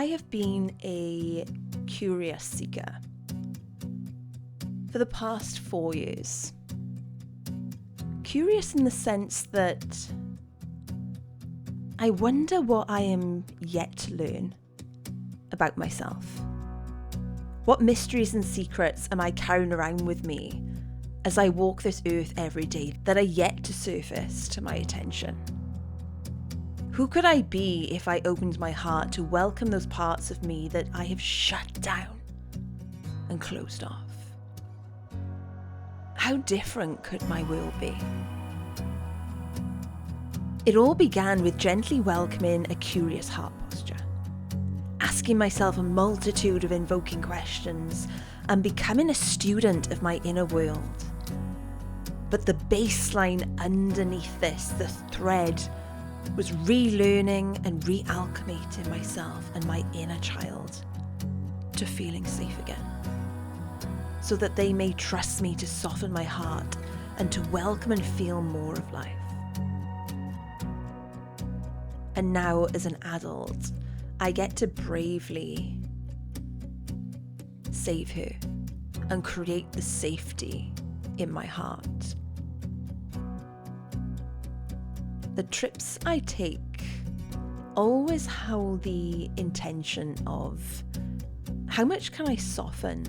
I have been a curious seeker for the past 4 years. Curious in the sense that I wonder what I am yet to learn about myself. What mysteries and secrets am I carrying around with me as I walk this earth every day that are yet to surface to my attention? Who could I be if I opened my heart to welcome those parts of me that I have shut down and closed off? How different could my world be? It all began with gently welcoming a curious heart posture, asking myself a multitude of invoking questions and becoming a student of my inner world. But the baseline underneath this, the thread, was relearning and realchemating myself and my inner child to feeling safe again, so that they may trust me to soften my heart and to welcome and feel more of life. And now, as an adult, I get to bravely save her and create the safety in my heart. The trips I take always hold the intention of how much can I soften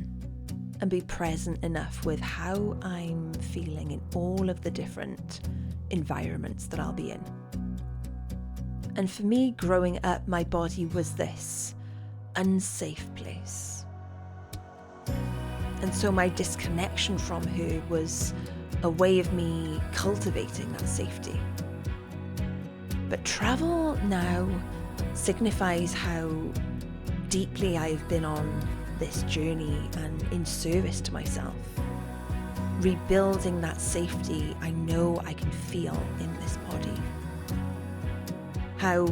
and be present enough with how I'm feeling in all of the different environments that I'll be in. And for me, growing up, my body was this unsafe place. And so my disconnection from her was a way of me cultivating that safety. But travel now signifies how deeply I've been on this journey and in service to myself, rebuilding that safety I know I can feel in this body. How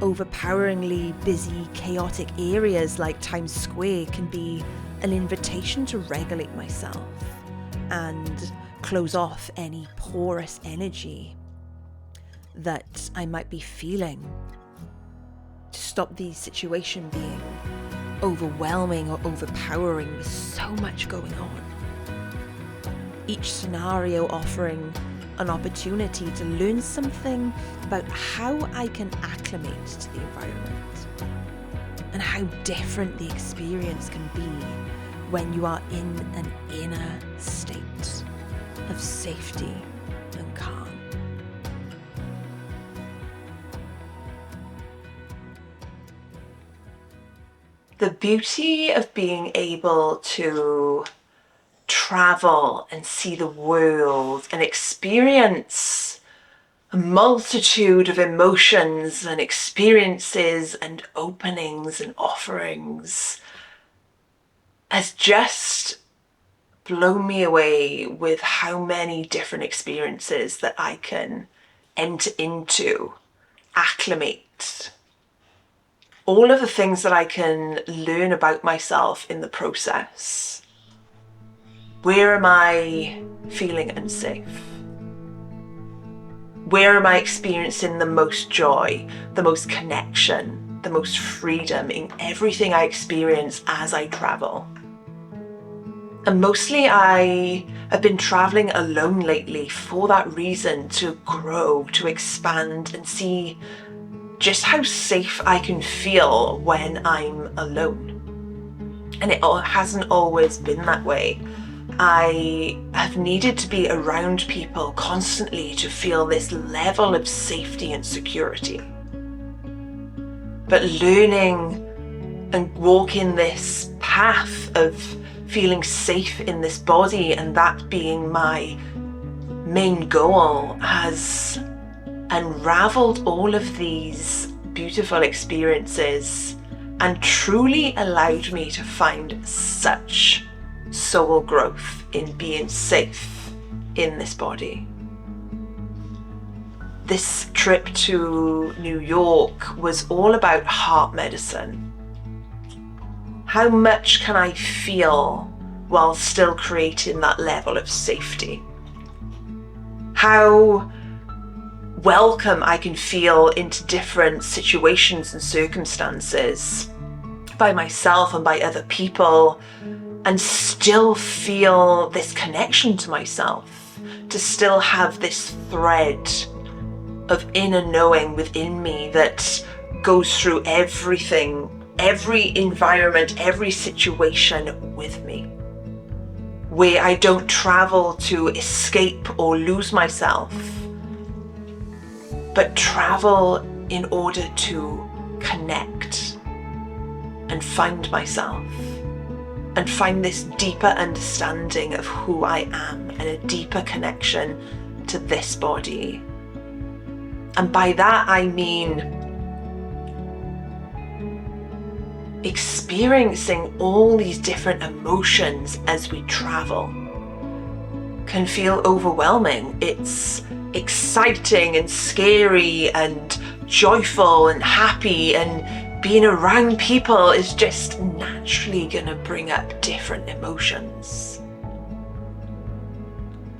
overpoweringly busy, chaotic areas like Times Square can be an invitation to regulate myself and close off any porous energy that I might be feeling, to stop the situation being overwhelming or overpowering with so much going on. Each scenario offering an opportunity to learn something about how I can acclimate to the environment and how different the experience can be when you are in an inner state of safety and calm. The beauty of being able to travel and see the world and experience a multitude of emotions and experiences and openings and offerings has just blown me away with how many different experiences that I can enter into, acclimate. All of the things that I can learn about myself in the process. Where am I feeling unsafe? Where am I experiencing the most joy, the most connection, the most freedom in everything I experience as I travel? And mostly I have been traveling alone lately for that reason, to grow, to expand and see just how safe I can feel when I'm alone. And it hasn't always been that way. I have needed to be around people constantly to feel this level of safety and security. But learning and walking this path of feeling safe in this body, and that being my main goal, has unraveled all of these beautiful experiences and truly allowed me to find such soul growth in being safe in this body. This trip to New York was all about heart medicine. How much can I feel while still creating that level of safety? How welcome I can feel into different situations and circumstances by myself and by other people, and still feel this connection to myself, to still have this thread of inner knowing within me that goes through everything, every environment, every situation with me, where I don't travel to escape or lose myself, but travel in order to connect and find myself and find this deeper understanding of who I am and a deeper connection to this body. And by that I mean experiencing all these different emotions as we travel can feel overwhelming. It's exciting and scary and joyful and happy, and being around people is just naturally going to bring up different emotions.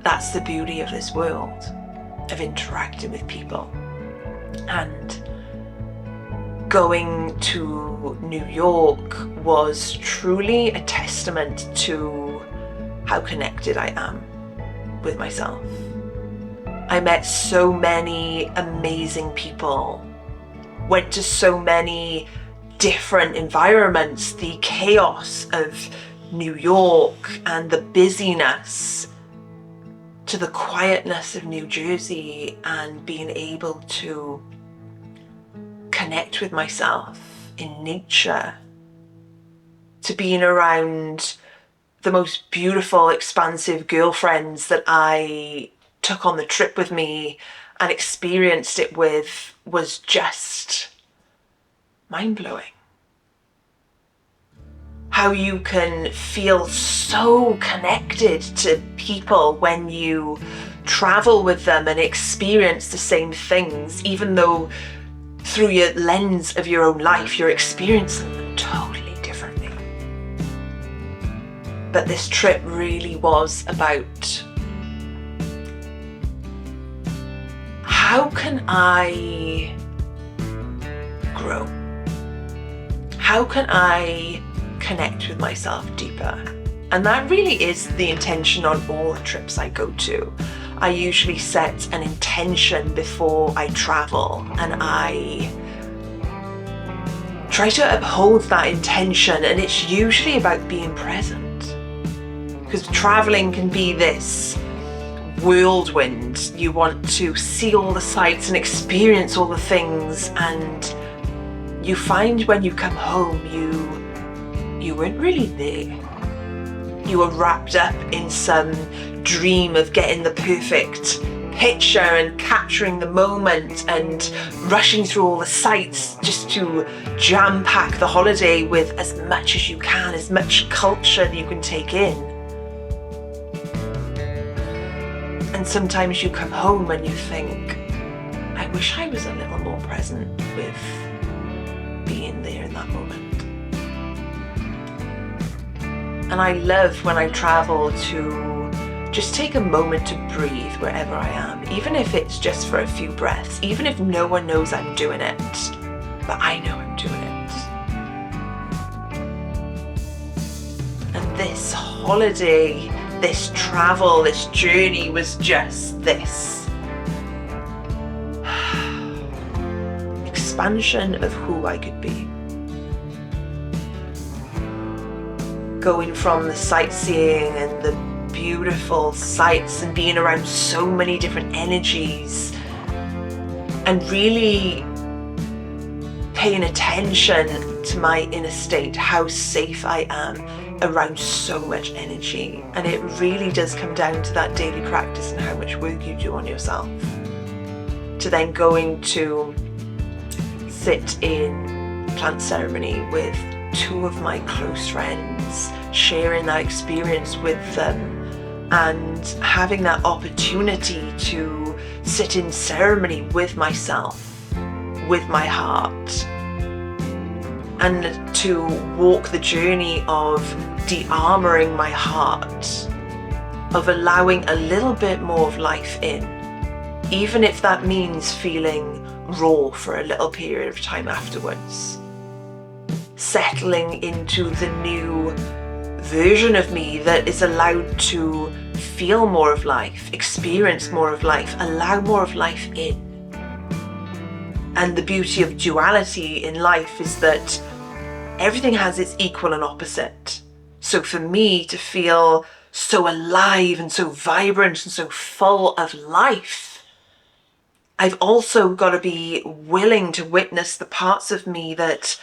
That's the beauty of this world, of interacting with people. And going to New York was truly a testament to how connected I am with myself. I met so many amazing people, went to so many different environments, the chaos of New York and the busyness, to the quietness of New Jersey, and being able to connect with myself in nature, to being around the most beautiful, expansive girlfriends that I took on the trip with me and experienced it with, was just mind-blowing. How you can feel so connected to people when you travel with them and experience the same things, even though through your lens of your own life you're experiencing them totally differently. But this trip really was about, how can I grow? How can I connect with myself deeper? And that really is the intention on all the trips I go to. I usually set an intention before I travel, and I try to uphold that intention, and it's usually about being present. Because traveling can be this whirlwind. You want to see all the sights and experience all the things, and you find when you come home you weren't really there. You were wrapped up in some dream of getting the perfect picture and capturing the moment and rushing through all the sights just to jam pack the holiday with as much as you can, as much culture that you can take in. And sometimes you come home and you think, I wish I was a little more present with being there in that moment. And I love when I travel to just take a moment to breathe wherever I am, even if it's just for a few breaths, even if no one knows I'm doing it, but I know I'm doing it. And this holiday, this travel, this journey was just this expansion of who I could be. Going from the sightseeing and the beautiful sights and being around so many different energies, and really paying attention to my inner state, how safe I am around so much energy. And it really does come down to that daily practice and how much work you do on yourself. To then going to sit in plant ceremony with two of my close friends, sharing that experience with them, and having that opportunity to sit in ceremony with myself, with my heart, and to walk the journey of de-armoring my heart, of allowing a little bit more of life in, even if that means feeling raw for a little period of time afterwards. settling into the new version of me that is allowed to feel more of life, experience more of life, allow more of life in. And the beauty of duality in life is that everything has its equal and opposite. So for me to feel so alive and so vibrant and so full of life, I've also got to be willing to witness the parts of me that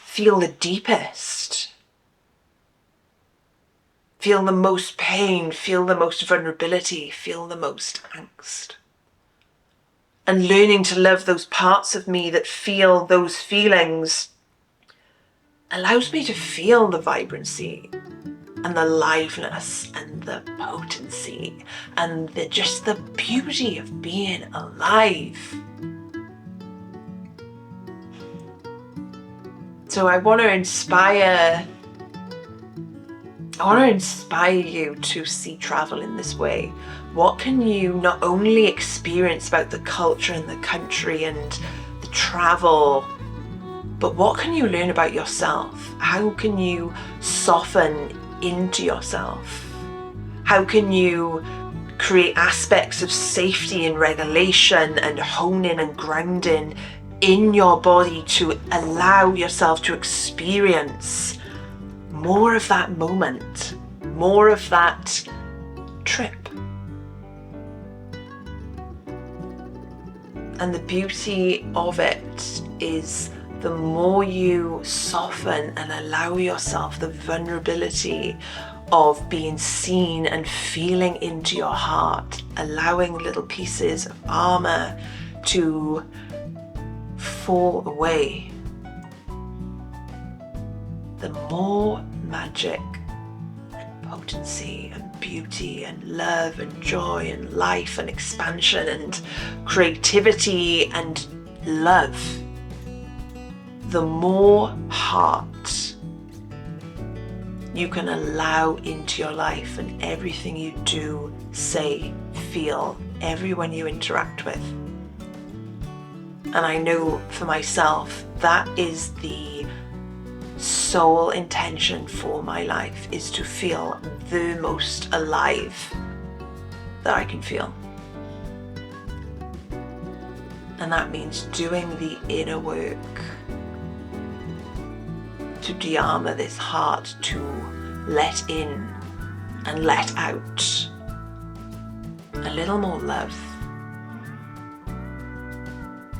feel the deepest, feel the most pain, feel the most vulnerability, feel the most angst. And learning to love those parts of me that feel those feelings allows me to feel the vibrancy and the aliveness and the potency and just the beauty of being alive. So I want to inspire you to see travel in this way. What can you not only experience about the culture and the country and the travel, but what can you learn about yourself? How can you soften into yourself? How can you create aspects of safety and regulation and honing and grounding in your body to allow yourself to experience more of that moment, more of that trip? And the beauty of it is the more you soften and allow yourself the vulnerability of being seen and feeling into your heart, allowing little pieces of armor to fall away, the more magic and potency and beauty and love and joy and life and expansion and creativity and love, the more heart you can allow into your life and everything you do, say, feel, everyone you interact with. And I know for myself, that is the sole intention for my life, is to feel the most alive that I can feel. And that means doing the inner work to de-armor this heart, to let in and let out a little more love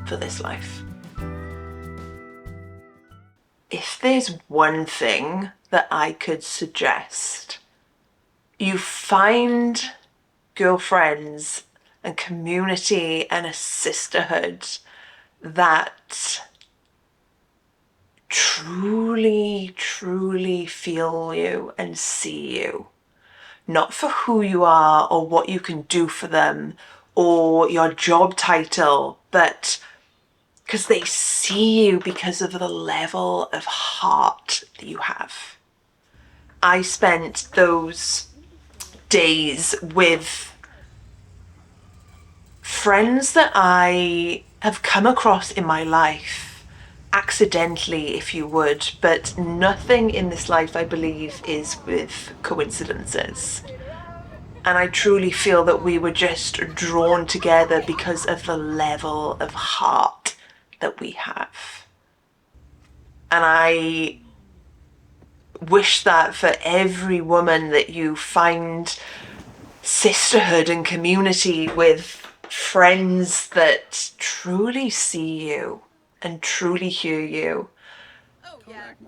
for this life. If there's one thing that I could suggest, you find girlfriends and community and a sisterhood that truly, truly feel you and see you. Not for who you are or what you can do for them or your job title, but because they see you because of the level of heart that you have. I spent those days with friends that I have come across in my life accidentally, if you would, but nothing in this life, I believe, is with coincidences. And I truly feel that we were just drawn together because of the level of heart that we have. And I wish that for every woman that you find sisterhood and community with friends that truly see you and truly hear you.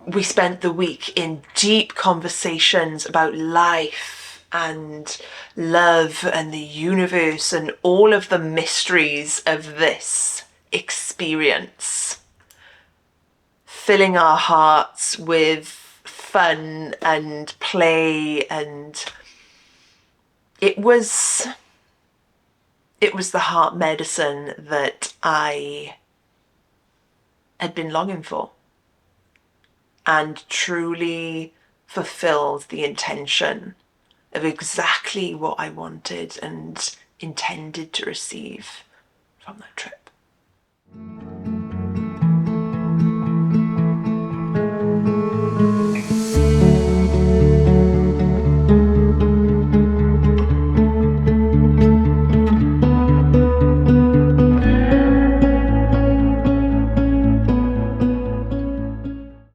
We spent the week in deep conversations about life and love and the universe and all of the mysteries of this experience, filling our hearts with fun and play, and it was the heart medicine that I had been longing for, and truly fulfilled the intention of exactly what I wanted and intended to receive from that trip.